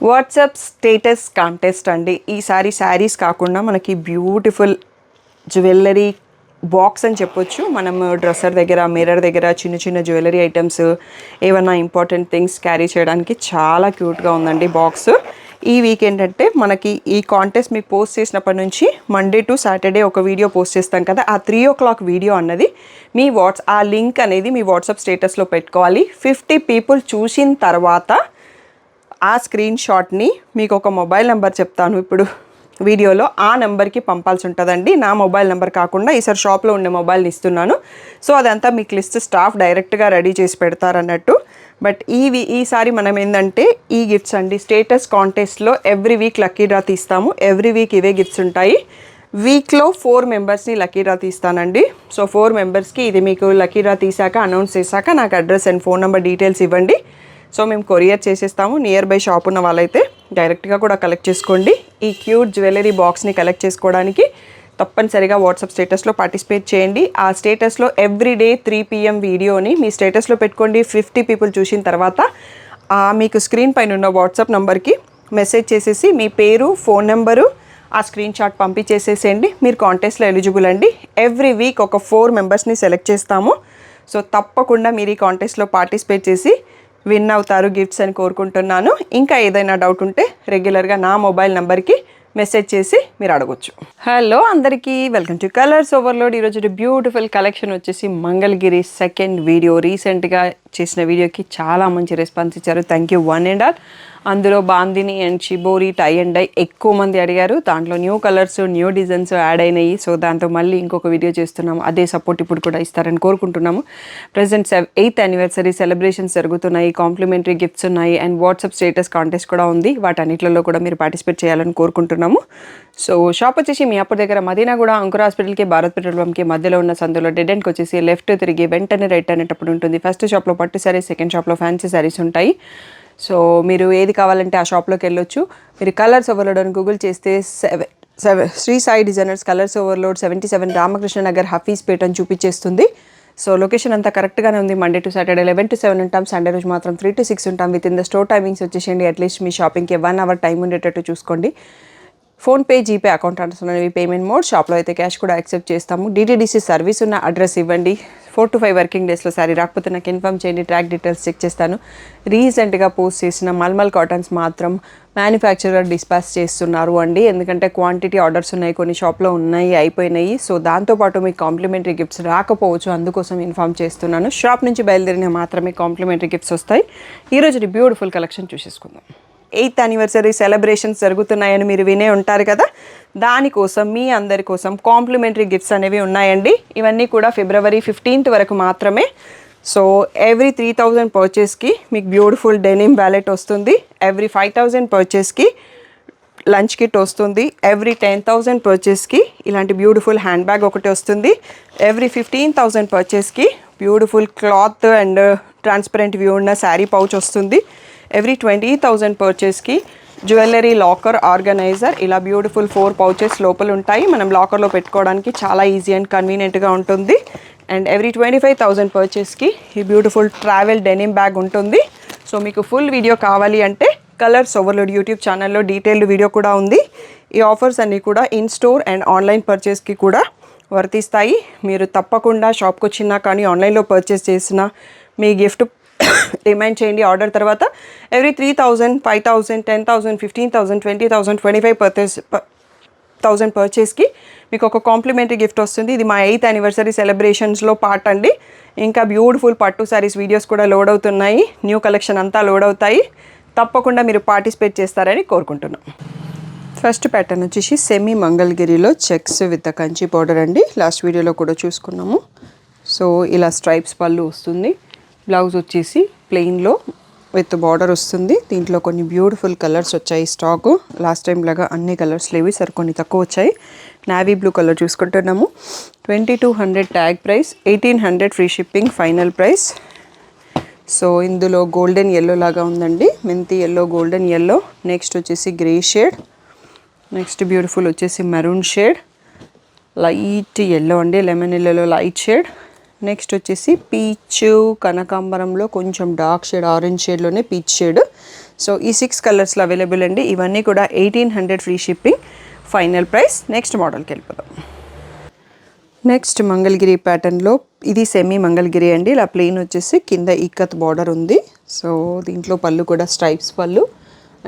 WhatsApp status contest అండి. ఈసారి శారీస్ కాకుండా మనకి బ్యూటిఫుల్ జ్యువెలరీ బాక్స్ అని చెప్పొచ్చు. మనం డ్రెస్సర్ దగ్గర, మిర్రర్ దగ్గర చిన్న చిన్న జ్యువెలరీ ఐటమ్స్, ఏమన్నా ఇంపార్టెంట్ థింగ్స్ క్యారీ చేయడానికి చాలా క్యూట్గా ఉందండి బాక్స్. ఈ వీక్ ఏంటంటే మనకి ఈ కాంటెస్ట్ మీకు పోస్ట్ చేసినప్పటి నుంచి మండే టు సాటర్డే ఒక వీడియో పోస్ట్ చేస్తాం కదా, ఆ 3 o'clock వీడియో అన్నది మీ ఆ లింక్ అనేది మీ వాట్సాప్ స్టేటస్లో పెట్టుకోవాలి. 50 people చూసిన తర్వాత ఆ స్క్రీన్ షాట్ని మీకు ఒక మొబైల్ నెంబర్ చెప్తాను ఇప్పుడు వీడియోలో, ఆ నెంబర్కి పంపాల్సి ఉంటుందండి. నా మొబైల్ నెంబర్ కాకుండా ఈసారి షాప్లో ఉండే మొబైల్ని ఇస్తున్నాను. సో అదంతా మీకు లిస్ట్ స్టాఫ్ డైరెక్ట్గా రెడీ చేసి పెడతారన్నట్టు. బట్ ఈసారి మనం ఏంటంటే ఈ గిఫ్ట్స్ అండి, స్టేటస్ కాంటెస్ట్లో ఎవ్రీ వీక్ లక్కీ డ్రా తీస్తాము. ఎవ్రీ వీక్ ఇవే గిఫ్ట్స్ ఉంటాయి. వీక్లో 4 మెంబర్స్ని లక్కీ డ్రా తీస్తానండి. సో 4 మెంబర్స్కి ఇది మీకు లక్కీ డ్రా తీసాక అనౌన్స్ చేశాక నాకు address and phone number details ఇవ్వండి. సో మేము కొరియర్ చేసేస్తాము. నియర్ బై షాప్ ఉన్న వాళ్ళైతే డైరెక్ట్గా కూడా కలెక్ట్ చేసుకోండి. ఈ క్యూట్ జ్యువెలరీ బాక్స్ని కలెక్ట్ చేసుకోవడానికి తప్పనిసరిగా వాట్సాప్ స్టేటస్లో పార్టిసిపేట్ చేయండి. ఆ స్టేటస్లో ఎవ్రీడే 3 PM వీడియోని మీ స్టేటస్లో పెట్టుకోండి. 50 people చూసిన తర్వాత మీకు స్క్రీన్ పైన ఉన్న వాట్సాప్ నెంబర్కి మెసేజ్ చేసేసి మీ పేరు, ఫోన్ నెంబరు, ఆ స్క్రీన్ షాట్ పంపించేసేసేయండి. మీరు కాంటెస్ట్లో ఎలిజిబుల్ అండి. ఎవ్రీ వీక్ ఒక 4 మెంబర్స్ని సెలెక్ట్ చేస్తాము. సో తప్పకుండా మీరు ఈ కాంటెస్ట్లో పార్టిసిపేట్ చేసి విన్ అవుతారు గిఫ్ట్స్ అని కోరుకుంటున్నాను. ఇంకా ఏదైనా డౌట్ ఉంటే రెగ్యులర్గా నా మొబైల్ నెంబర్కి మెసేజ్ చేసి మీరు అడగొచ్చు. హలో అందరికీ, వెల్కమ్ టు కలర్స్ ఓవర్లోడ్. ఈరోజు బ్యూటిఫుల్ కలెక్షన్ వచ్చేసి మంగళగిరి సెకండ్ వీడియో. రీసెంట్గా చేసిన వీడియోకి చాలా మంచి రెస్పాన్స్ ఇచ్చారు. Thank you one and all. అందులో bandhani and shibori, tie and dye ఎక్కువ మంది అడిగారు. దాంట్లో new colours, new designs add అయినాయి. సో దాంతో మళ్ళీ ఇంకొక వీడియో చేస్తున్నాము. అదే సపోర్ట్ ఇప్పుడు కూడా ఇస్తారని కోరుకుంటున్నాము. ప్రజెంట్ 8th anniversary సెలబ్రేషన్స్ జరుగుతున్నాయి. కాంప్లిమెంటరీ గిఫ్ట్స్ ఉన్నాయి అండ్ వాట్సాప్ స్టేటస్ కాంటెస్ట్ కూడా ఉంది. వాటన్నిటిలో కూడా మీరు పార్టిసిపేట్ చేయాలని కోరుకుంటున్నాము. సో షాప్ వచ్చేసి మీ అప్పటి దగ్గర మదీనాగూడ అంకుర్ హాస్పిటల్కి, భారత్ పెట్రోల్ బంక్కి మధ్యలో ఉన్న సందులో డెడ్ ఎండ్కి వచ్చేసి లెఫ్ట్ తిరిగి వెంటనే రైట్ అనేటప్పుడు ఉంటుంది. ఫస్ట్ షాప్లో పట్టు శారీస్, సెకండ్ షాప్లో ఫ్యాన్సీ శారీస్ ఉంటాయి. సో మీరు ఏది కావాలంటే ఆ షాప్లోకి వెళ్ళొచ్చు. మీరు కలర్స్ ఓవర్లోడ్ అని గూగుల్ చేస్తే Shri Sai designers colours overload 77 Ramakrishna Nagar Hafeezpet అని చూపించేస్తుంది. సో లొకేషన్ అంతా కరెక్ట్గానే ఉంది. మండే టు సాటర్డే 11 to 7 ఉంటాం. సండే రోజు మాత్రం 3 to 6 ఉంటాం. With in the store timings వచ్చేసేయండి. అట్లీస్ట్ మీ షాపింగ్కి 1 hour టైం ఉండేటట్టు చూసుకోండి. ఫోన్పే, జీపే అకౌంట్ ట్రాన్స్ఫర్ అనేవి పేమెంట్ మోడ్. షాప్లో అయితే క్యాష్ కూడా యాక్సెప్ట్ చేస్తాము. DTDC సర్వీస్ ఉన్న అడ్రస్ ఇవ్వండి. 4 to 5 వర్కింగ్ డేస్లో శారీ రాకపోతే నాకు ఇన్ఫామ్ చేయండి. ట్రాక్ డీటెయిల్స్ చెక్ చేస్తాను. రీసెంట్గా పోస్ట్ చేసిన మల్మల్ కాటన్స్ మాత్రం మ్యానుఫ్యాక్చరర్ డిస్పాచ్ చేస్తున్నారు అండి. ఎందుకంటే క్వాంటిటీ ఆర్డర్స్ ఉన్నాయి, కొన్ని షాప్లో ఉన్నాయి, అయిపోయినాయి. సో దాంతోపాటు మీకు కాంప్లిమెంటరీ గిఫ్ట్స్ రాకపోవచ్చు, అందుకోసం ఇన్ఫామ్ చేస్తున్నాను. షాప్ నుంచి బయలుదేరిన మాత్రమే కాంప్లిమెంటరీ గిఫ్ట్స్ వస్తాయి. ఈరోజు బ్యూటిఫుల్ కలెక్షన్ చూసేసుకుందాం. 8th anniversary సెలబ్రేషన్స్ జరుగుతున్నాయని మీరు వినే ఉంటారు కదా, దానికోసం మీ అందరి కోసం కాంప్లిమెంటరీ గిఫ్ట్స్ అనేవి ఉన్నాయండి. ఇవన్నీ కూడా February 15th వరకు మాత్రమే. సో ఎవ్రీ 3000 పర్చేస్కి మీకు బ్యూటిఫుల్ డెనిమ్ వ్యాలెట్ వస్తుంది. ఎవ్రీ 5000 పర్చేస్కి లంచ్ కిట్ వస్తుంది. ఎవ్రీ 10,000 పర్చేస్కి ఇలాంటి బ్యూటిఫుల్ హ్యాండ్ బ్యాగ్ ఒకటి వస్తుంది. ఎవ్రీ 15,000 పర్చేస్కి beautiful cloth and transparent view ఉన్న శారీ పౌచ్ వస్తుంది. ఎవ్రీ 20,000 పర్చేస్కి జ్యువెలరీ లాకర్ ఆర్గనైజర్, ఇలా బ్యూటిఫుల్ 4 pouches లోపల ఉంటాయి. మనం లాకర్లో పెట్టుకోవడానికి చాలా ఈజీ అండ్ కన్వీనియంట్గా ఉంటుంది. అండ్ ఎవ్రీ 25,000 పర్చేస్కి ఈ బ్యూటిఫుల్ ట్రావెల్ డెనిమ్ బ్యాగ్ ఉంటుంది. సో మీకు ఫుల్ వీడియో కావాలి అంటే కలర్స్ ఓవర్లోడ్ యూట్యూబ్ ఛానల్లో డీటెయిల్డ్ వీడియో కూడా ఉంది. ఈ ఆఫర్స్ అన్నీ కూడా ఇన్ స్టోర్ అండ్ ఆన్లైన్ పర్చేస్కి కూడా వర్తిస్తాయి. మీరు తప్పకుండా షాప్కి వచ్చినా కానీ ఆన్లైన్లో పర్చేస్ చేసినా మీ గిఫ్ట్ రిమైండ్ చేయండి. ఆర్డర్ తర్వాత ఎవ్రీ 3,000, 5,000, 10,000, 15,000, 20,000, 25,000 పర్చేస్కి మీకు ఒక కాంప్లిమెంటరీ గిఫ్ట్ వస్తుంది. ఇది మా 8th anniversary సెలబ్రేషన్స్లో పార్ట్ అండి. ఇంకా బ్యూటిఫుల్ పట్టు శారీస్ వీడియోస్ కూడా లోడ్ అవుతున్నాయి. న్యూ కలెక్షన్ అంతా లోడ్ అవుతాయి. తప్పకుండా మీరు పార్టిసిపేట్ చేస్తారని కోరుకుంటున్నాం. ఫస్ట్ ప్యాటర్న్ వచ్చేసి సెమీ మంగళగిరిలో చెక్స్ విత్ కంచి పౌడర్ అండి. లాస్ట్ వీడియోలో కూడా చూసుకున్నాము. సో ఇలా స్ట్రైప్స్ పళ్ళు వస్తుంది. బ్లౌజ్ వచ్చేసి ప్లెయిన్లో విత్ బార్డర్ వస్తుంది. దీంట్లో కొన్ని బ్యూటిఫుల్ కలర్స్ వచ్చాయి స్టాకు. లాస్ట్ టైం లాగా అన్ని కలర్స్ లేవి, సరే కొన్ని తక్కువ వచ్చాయి. నావీ బ్లూ కలర్ చూసుకుంటున్నాము. 2200 tag price, 1800 free shipping final price. So ఇందులో గోల్డెన్ ఎల్లో లాగా ఉందండి, మెంతి ఎల్లో, గోల్డెన్ ఎల్లో. నెక్స్ట్ వచ్చేసి గ్రే షేడ్. నెక్స్ట్ బ్యూటిఫుల్ వచ్చేసి మెరూన్ షేడ్, లైట్ ఎల్లో అండి, లెమన్ ఎల్లోలో లైట్ షేడ్. నెక్స్ట్ వచ్చేసి పీచ్ కనకాంబరంలో కొంచెం డార్క్ షేడ్, ఆరెంజ్ షేడ్లోనే పీచ్ షేడ్. సో ఈ 6 కలర్స్లో అవైలబుల్ అండి. ఇవన్నీ కూడా 1800 free shipping final price. Next మోడల్కి వెళ్ళిపోదాం. నెక్స్ట్ మంగళగిరి ప్యాటర్న్లో ఇది సెమీ మంగళగిరి అండి. ఇలా ప్లెయిన్ వచ్చేసి కింద ఇక్కత్ బార్డర్ ఉంది. సో దీంట్లో పళ్ళు కూడా స్ట్రైప్స్ పళ్ళు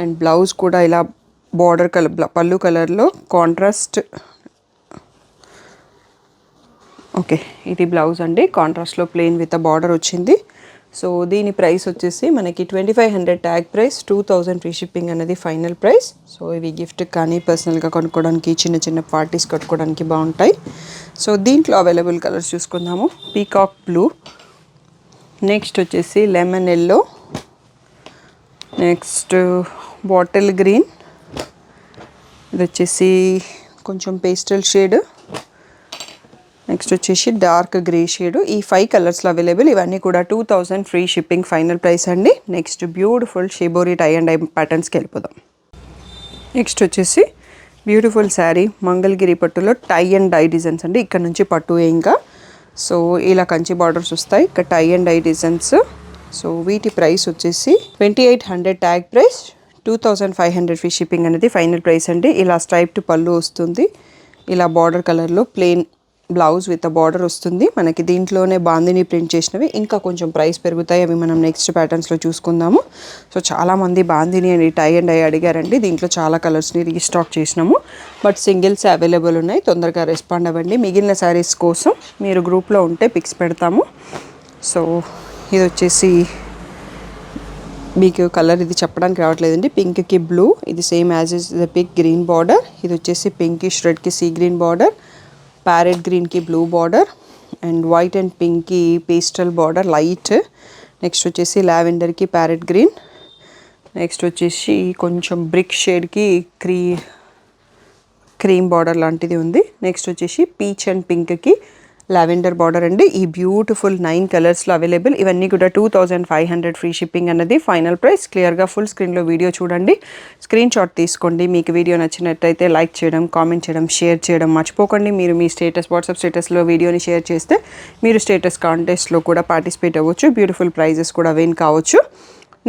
అండ్ బ్లౌజ్ కూడా ఇలా బార్డర్ కలర్ పళ్ళు కలర్లో కాంట్రాస్ట్. ఓకే, ఇది బ్లౌజ్ అండి, కాంట్రాస్ట్లో ప్లెయిన్ విత్ బార్డర్ వచ్చింది. సో దీని ప్రైస్ వచ్చేసి మనకి 2500 ట్యాగ్ ప్రైస్, 2000 ఫ్రీ షిప్పింగ్ అనేది ఫైనల్ ప్రైస్. సో ఇవి గిఫ్ట్ కానీ పర్సనల్గా కొనుక్కోవడానికి, చిన్న చిన్న పార్టీస్ కట్టుకోవడానికి బాగుంటాయి. సో దీంట్లో అవైలబుల్ కలర్స్ చూసుకుందాము. పీకాక్ బ్లూ, నెక్స్ట్ వచ్చేసి lemon yellow, next bottle green, ఇది వచ్చేసి కొంచెం పేస్టల్ షేడ్, నెక్స్ట్ వచ్చేసి డార్క్ గ్రే షేడ్. ఈ 5 కలర్స్లో అవైలబుల్. ఇవన్నీ కూడా 2000 ఫ్రీ షిప్పింగ్ ఫైనల్ ప్రైస్ అండి. Next beautiful shibori tie and dye ప్యాటర్న్స్కి వెళ్ళిపోదాం. నెక్స్ట్ వచ్చేసి బ్యూటిఫుల్ శారీ మంగళగిరి పట్టులో టై అండ్ డై డిజైన్స్ అండి. ఇక్కడ నుంచి పట్టు ఇంకా సో ఇలా కంచి బార్డర్స్ వస్తాయి, ఇక్కడ tie and dye designs. So వీటి ప్రైస్ వచ్చేసి 2800 ట్యాగ్ ప్రైస్, 2500 ఫ్రీ షిప్పింగ్ అనేది ఫైనల్ ప్రైస్ అండి. ఇలా స్ట్రైప్డ్ పళ్ళు వస్తుంది, ఇలా బార్డర్ కలర్లో ప్లెయిన్ బ్లౌజ్ విత్ బార్డర్ వస్తుంది. మనకి దీంట్లోనే బాందిని ప్రింట్ చేసినవి ఇంకా కొంచెం ప్రైస్ పెరుగుతాయి, అవి మనం నెక్స్ట్ ప్యాటర్న్స్లో చూసుకుందాము. సో చాలామంది బాందిని అని టై అండ్ డై అడిగారండి. దీంట్లో చాలా కలర్స్ని రీస్టాక్ చేసినాము, బట్ సింగిల్స్ అవైలబుల్ ఉన్నాయి. తొందరగా రెస్పాండ్ అవ్వండి. మిగిలిన శారీస్ కోసం మీరు గ్రూప్లో ఉంటే పిక్స్ పెడతాము. సో ఇది వచ్చేసి మీకు కలర్ ఇది చెప్పడానికి రావట్లేదండి. పింక్కి బ్లూ, ఇది same as is the pick green border. ఇది వచ్చేసి పింకిష్ రెడ్కి సీ గ్రీన్ బార్డర్, ప్యారెట్ గ్రీన్కి blue border and white and పింక్కి పేస్టల్ బార్డర్ లైట్. నెక్స్ట్ వచ్చేసి లావెండర్కి ప్యారెట్ గ్రీన్, నెక్స్ట్ వచ్చేసి కొంచెం బ్రిక్ షేడ్కి క్రీమ్ బార్డర్ లాంటిది ఉంది. నెక్స్ట్ వచ్చేసి పీచ్ అండ్ పింక్కి లావెండర్ బార్డర్ అండి. ఈ బ్యూటిఫుల్ 9 కలర్స్లో అవైలబుల్. ఇవన్నీ కూడా 2500 ఫ్రీ షిప్పింగ్ అన్నది ఫైనల్ ప్రైస్. క్లియర్గా ఫుల్ స్క్రీన్లో వీడియో చూడండి, స్క్రీన్ షాట్ తీసుకోండి. మీకు వీడియో నచ్చినట్టయితే లైక్ చేయడం, కామెంట్ చేయడం, షేర్ చేయడం మర్చిపోకండి. మీరు మీ స్టేటస్ వాట్సాప్ స్టేటస్లో వీడియోని షేర్ చేస్తే మీరు స్టేటస్ కాంటెస్ట్లో కూడా పార్టిసిపేట్ అవ్వచ్చు, బ్యూటిఫుల్ ప్రైజెస్ కూడా విన్ కావచ్చు.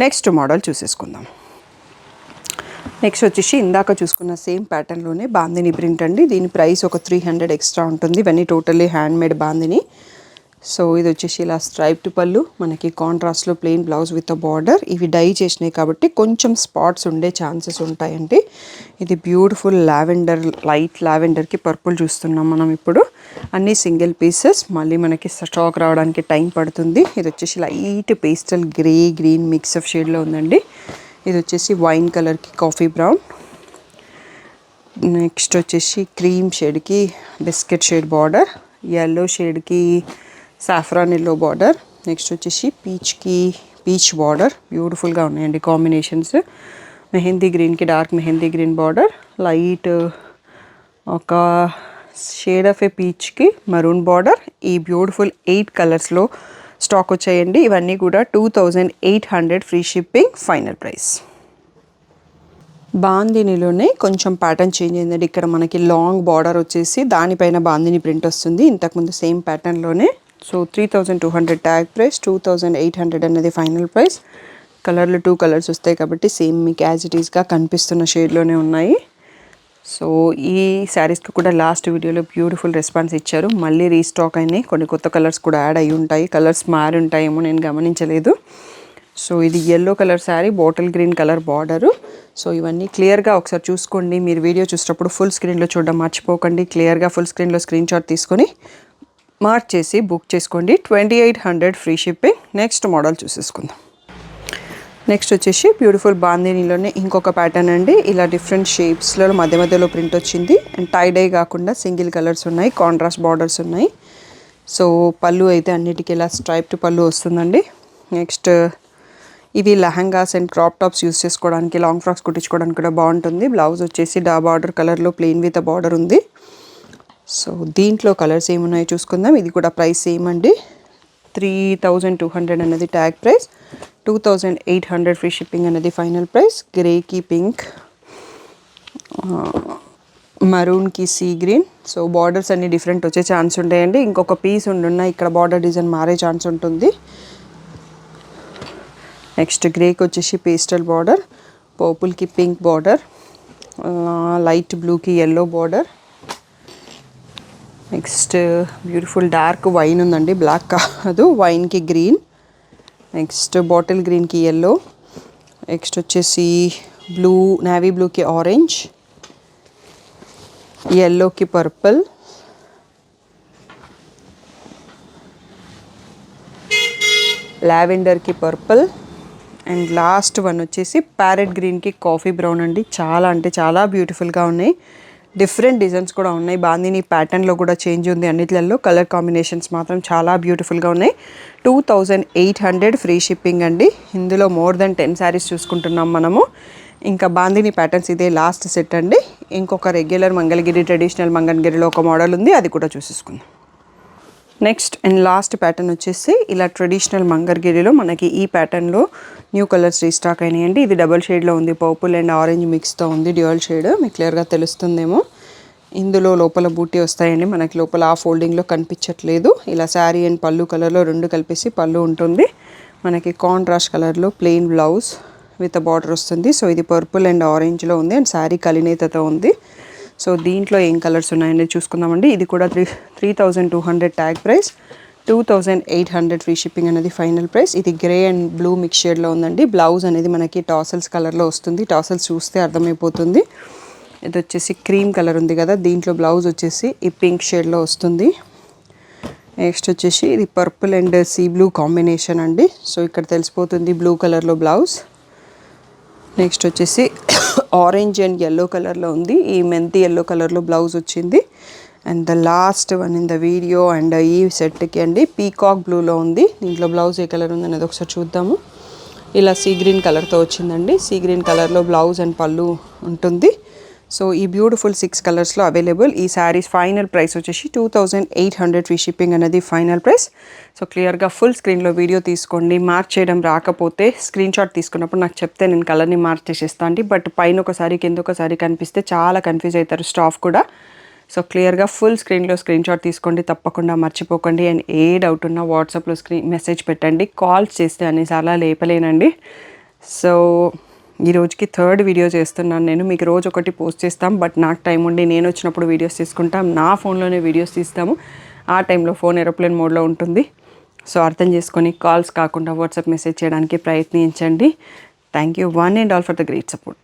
నెక్స్ట్ మోడల్ చూసేసుకుందాం. నెక్స్ట్ వచ్చేసి ఇందాక చూసుకున్న సేమ్ ప్యాటర్న్లోనే బాందిని ప్రింట్ అండి. దీని ప్రైస్ ఒక 300 ఎక్స్ట్రా ఉంటుంది. ఇవన్నీ టోటల్లీ హ్యాండ్మేడ్ బాందిని. సో ఇది వచ్చేసి ఇలా స్ట్రైప్డ్ పళ్ళు, మనకి కాంట్రాస్ట్లో ప్లెయిన్ బ్లౌజ్ విత్ బార్డర్. ఇవి డై చేసినాయి కాబట్టి కొంచెం స్పాట్స్ ఉండే ఛాన్సెస్ ఉంటాయండి. ఇది బ్యూటిఫుల్ లావెండర్, లైట్ లావెండర్కి పర్పుల్ చూస్తున్నాం మనం ఇప్పుడు. అన్నీ సింగిల్ పీసెస్, మళ్ళీ మనకి స్టాక్ రావడానికి టైం పడుతుంది. ఇది వచ్చేసి light pastel grey green mix of షేడ్లో ఉందండి. ఇది వచ్చేసి వైన్ కలర్కి కాఫీ బ్రౌన్, నెక్స్ట్ వచ్చేసి క్రీమ్ షేడ్కి బిస్కెట్ షేడ్ బార్డర్, ఎల్లో షేడ్కి సాఫ్రాన్ ఎల్లో బార్డర్, నెక్స్ట్ వచ్చేసి పీచ్కి పీచ్ బార్డర్. బ్యూటిఫుల్గా ఉన్నాయండి కాంబినేషన్స్. మెహందీ గ్రీన్కి dark mehndi green border, light ఒక షేడ్ ఆఫ్ ఏ పీచ్కి మరూన్ బార్డర్. ఈ బ్యూటిఫుల్ 8 కలర్స్లో స్టాక్ వచ్చాయండి. ఇవన్నీ కూడా 2800 ఫ్రీ షిప్పింగ్ ఫైనల్ ప్రైస్. బాందినిలోనే కొంచెం ప్యాటర్న్ చేంజ్ అయిందండి. ఇక్కడ మనకి లాంగ్ బార్డర్ వచ్చేసి దానిపైన బాందిని ప్రింట్ వస్తుంది. ఇంతకుముందు సేమ్ ప్యాటర్న్లోనే. సో 3200 ట్యాగ్ ప్రైస్, 2800 అనేది ఫైనల్ ప్రైస్. కలర్లు 2 కలర్స్ వస్తాయి కాబట్టి సేమ్ మీకు యాజ్ ఇట్ ఈస్గా కనిపిస్తున్న షేడ్లోనే ఉన్నాయి. సో ఈ శారీస్కి కూడా లాస్ట్ వీడియోలో బ్యూటిఫుల్ రెస్పాన్స్ ఇచ్చారు. మళ్ళీ రీస్టాక్ అయినాయి, కొన్ని కొత్త కలర్స్ కూడా యాడ్ అయ్యి ఉంటాయి. కలర్స్ మారి ఉంటాయేమో, నేను గమనించలేదు. సో ఇది yellow colour sari, bottle green colour border. So ఇవన్నీ క్లియర్గా ఒకసారి చూసుకోండి. మీరు వీడియో చూసేటప్పుడు ఫుల్ స్క్రీన్లో చూడడం మర్చిపోకండి. క్లియర్గా ఫుల్ స్క్రీన్లో స్క్రీన్ షాట్ తీసుకొని మార్క్ చేసి బుక్ చేసుకోండి. 2800 ఫ్రీ షిప్పింగ్. నెక్స్ట్ మోడల్ చూసేసుకుందాం. నెక్స్ట్ వచ్చేసి బ్యూటిఫుల్ బాందినీలోనే ఇంకొక ప్యాటర్న్ అండి. ఇలా డిఫరెంట్ షేప్స్లో మధ్య మధ్యలో ప్రింట్ వచ్చింది అండ్ టై డై కాకుండా సింగిల్ కలర్స్ ఉన్నాయి, కాంట్రాస్ట్ బార్డర్స్ ఉన్నాయి. సో పళ్ళు అయితే అన్నిటికీ ఇలా స్ట్రైప్డ్ పళ్ళు వస్తుందండి. నెక్స్ట్ ఇవి lehengas and crop tops use చేసుకోవడానికి, లాంగ్ ఫ్రాక్స్ కుట్టించుకోవడానికి కూడా బాగుంటుంది. బ్లౌజ్ వచ్చేసి డా బార్డర్ కలర్లో ప్లెయిన్ విత్ బార్డర్ ఉంది. సో దీంట్లో కలర్స్ ఏమున్నాయో చూసుకుందాం. ఇది కూడా ప్రైస్ సేమ్ అండి. 3200 అనేది ట్యాగ్ ప్రైస్, 2800 ఫ్రీ షిప్పింగ్ అనేది ఫైనల్ ప్రైస్. గ్రేకి పింక్, మరూన్కి సీ గ్రీన్. సో బార్డర్స్ అన్ని డిఫరెంట్ వచ్చే ఛాన్స్ ఉంటాయండి. ఇంకొక పీస్ ఉండున్న ఇక్కడ బార్డర్ డిజైన్ మారే ఛాన్స్ ఉంటుంది. నెక్స్ట్ గ్రేకి వచ్చేసి పేస్టల్ బార్డర్, పర్పుల్కి పింక్ బార్డర్, లైట్ బ్లూకి yellow border. Next beautiful dark wine ఉందండి, బ్లాక్ కాదు, వైన్కి గ్రీన్. నెక్స్ట్ బాటిల్ గ్రీన్కి ఎల్లో. నెక్స్ట్ వచ్చేసి బ్లూ, నేవీ బ్లూకి ఆరెంజ్, ఎల్లోకి పర్పుల్, లావెండర్కి పర్పుల్, అండ్ లాస్ట్ వన్ వచ్చేసి ప్యారెట్ గ్రీన్కి కాఫీ బ్రౌన్ అండి. చాలా అంటే చాలా బ్యూటిఫుల్గా ఉన్నాయి. డిఫరెంట్ డిజైన్స్ కూడా ఉన్నాయి. బాందిని ప్యాటర్న్లో కూడా చేంజ్ ఉంది అన్నిట్లలో. కలర్ కాంబినేషన్స్ మాత్రం చాలా బ్యూటిఫుల్గా ఉన్నాయి. 2800 ఫ్రీ షిప్పింగ్ అండి. ఇందులో మోర్ దెన్ 10 శారీస్ చూసుకుంటున్నాం మనము. ఇంకా బాందిని ప్యాటర్న్స్ ఇదే లాస్ట్ సెట్ అండి. ఇంకొక రెగ్యులర్ మంగళగిరి ట్రెడిషనల్ మంగళగిరిలో ఒక మోడల్ ఉంది, అది కూడా చూసేసుకుందాం. నెక్స్ట్ అండ్ లాస్ట్ ప్యాటర్న్ వచ్చేసి ఇలా ట్రెడిషనల్ మంగళగిరిలో మనకి ఈ ప్యాటర్న్లో న్యూ కలర్స్ రీస్టాక్ అయినాయండి. ఇది డబల్ షేడ్లో ఉంది, పర్పుల్ అండ్ ఆరెంజ్ మిక్స్తో ఉంది, డ్యూయల్ షేడ్. మీకు క్లియర్గా తెలుస్తుందేమో. ఇందులో లోపల బూటీ వస్తాయండి, మనకి లోపల ఆ ఫోల్డింగ్లో కనిపించట్లేదు. ఇలా శారీ అండ్ పళ్ళు కలర్లో రెండు కలిపేసి పళ్ళు ఉంటుంది. మనకి కాంట్రాస్ట్ కలర్లో ప్లెయిన్ బ్లౌజ్ విత్ బార్డర్ వస్తుంది. సో ఇది పర్పుల్ అండ్ ఆరెంజ్లో ఉంది అండ్ శారీ కలినేతతో ఉంది. సో దీంట్లో ఏం కలర్స్ ఉన్నాయండి చూసుకుందామండి. ఇది కూడా 3200 ట్యాగ్ ప్రైస్, 2800 ఫ్రీ షిప్పింగ్ అనేది ఫైనల్ ప్రైస్. ఇది గ్రే అండ్ బ్లూ మిక్స్ షేడ్లో ఉందండి. బ్లౌజ్ అనేది మనకి టాసల్స్ కలర్లో వస్తుంది. టాసల్స్ చూస్తే అర్థమైపోతుంది. ఇది వచ్చేసి క్రీమ్ కలర్ ఉంది కదా, దీంట్లో బ్లౌజ్ వచ్చేసి ఈ పింక్ షేడ్లో వస్తుంది. నెక్స్ట్ వచ్చేసి ఇది purple and sea blue combination అండి. సో ఇక్కడ తెలిసిపోతుంది బ్లూ కలర్లో బ్లౌజ్. నెక్స్ట్ వచ్చేసి ఆరెంజ్ అండ్ ఎల్లో కలర్లో ఉంది. ఈ మెంతి ఎల్లో కలర్లో బ్లౌజ్ వచ్చింది. And the last one in the video and ఈ సెట్కి అండి పీకాక్ బ్లూలో ఉంది. దీంట్లో బ్లౌజ్ ఏ కలర్ ఉంది అనేది ఒకసారి చూద్దాము. ఇలా సీ గ్రీన్ కలర్తో వచ్చిందండి. సీ గ్రీన్ కలర్లో బ్లౌజ్ అండ్ పళ్ళు ఉంటుంది. సో ఈ బ్యూటిఫుల్ 6 కలర్స్లో అవైలబుల్. ఈ శారీస్ ఫైనల్ ప్రైస్ వచ్చేసి 2800 ఫ్రీ షిప్పింగ్ అనేది ఫైనల్ ప్రైస్. సో క్లియర్గా ఫుల్ స్క్రీన్లో వీడియో తీసుకోండి. మార్క్ చేయడం రాకపోతే స్క్రీన్ షాట్ తీసుకున్నప్పుడు నాకు చెప్తే నేను కలర్ని మార్క్ చేసేస్తాను అండి. బట్ పైన ఒకసారి కింద ఒకసారి కనిపిస్తే చాలా కన్ఫ్యూజ్ అవుతారు స్టాఫ్ కూడా. సో క్లియర్గా ఫుల్ స్క్రీన్లో స్క్రీన్ షాట్ తీసుకోండి, తప్పకుండా మర్చిపోకండి. అండ్ ఏ డౌట్ ఉన్నా వాట్సాప్లో మెసేజ్ పెట్టండి. కాల్స్ చేస్తే అన్నిసార్లు లేపలేనండి. సో ఈ రోజుకి 3rd వీడియో చేస్తున్నాను నేను. మీకు రోజు ఒకటి పోస్ట్ చేస్తాం, బట్ నాకు టైం ఉండి నేను వచ్చినప్పుడు వీడియోస్ తీసుకుంటాం. నా ఫోన్లోనే వీడియోస్ తీస్తాము. ఆ టైంలో ఫోన్ ఏరోప్లేన్ మోడ్లో ఉంటుంది. సో అర్థం చేసుకొని కాల్స్ కాకుండా వాట్సాప్ మెసేజ్ చేయడానికి ప్రయత్నించండి. Thank you one and all for the great support.